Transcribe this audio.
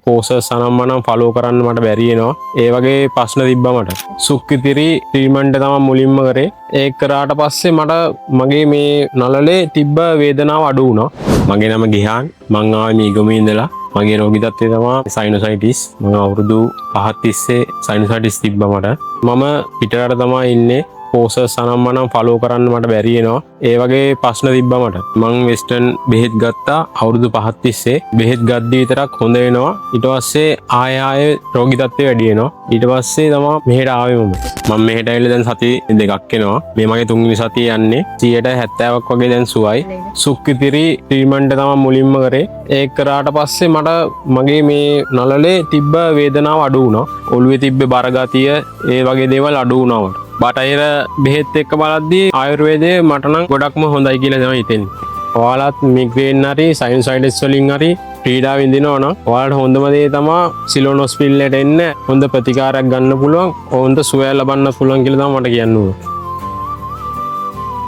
පෝසස් අනම්මනම් follow කරන්න මට බැරි වෙනවා. ඒ වගේ ප්‍රශ්න තිබ්බා මට. සුක්කිතිරි ට්‍රීට්මන්ට් තමයි මුලින්ම කරේ. ඒක කරාට පස්සේ මට මගේ මේ නළලේ තිබ්බ වේදනාව අඩු වුණා. මගේ නම ගිහාන්. මං ආවේ මීගමේ ඉඳලා. මගේ රෝගී තත්ත්වය තමයි සයිනොසයිටිස්. මම අවුරුදු 5ක් තිස්සේ සයිනොසයිටිස් තිබ්බා මට. මම පිටරට තමයි ඉන්නේ. පෝසස් අනම්මනම් ෆලෝ කරන්න මට බැරි වෙනවා. ඒ වගේ ප්‍රශ්න තිබ්බා මට. මං වෙස්ටර්න් බෙහෙත් ගත්තා අවුරුදු 5ක් තිස්සේ. බෙහෙත් ගද්දී විතරක් හොඳ වෙනවා. ඊට පස්සේ ආයෙ රෝගී තත්ත්වය වැඩි වෙනවා. ඊට පස්සේ තමයි මෙහෙට ආවේ මම මෙහෙට ඇවිල්ලා දැන් සති දෙකක් වෙනවා. මේ මගේ තුන්වෙනි සතිය යන්නේ. 70%ක් වගේ දැන් සුවයි. සුක්කිතිරි ට්‍රීට්මන්ට් තමයි මුලින්ම කරේ. ඒක කරාට පස්සේ මට මගේ මේ නළලේ තිබ්බ වේදනාව අඩු වුණා. ඔළුවේ තිබ්බ බර ගතිය ඒ වගේ දේවල් අඩු වුණා මට. බටහිර බෙහෙත් එක්ක බලද්දී ආයුර්වේදය මට නම් ගොඩක්ම හොඳයි කියලා තමයි හිතෙන්නේ. ඔයාලත් මිග්‍රේන් හරි සයිනොසයිටිස් වලින් හරි පීඩා විඳිනවා නම් ඔයාලට හොඳම දේ තමයි සිලෝන් හොස්පිටල් එකට එන්න. හොඳ ප්‍රතිකාරයක් ගන්න පුළුවන්. හොඳ සුවය ලබන්න පුළුවන් කියලා තමයි මට කියන්න ඕනේ.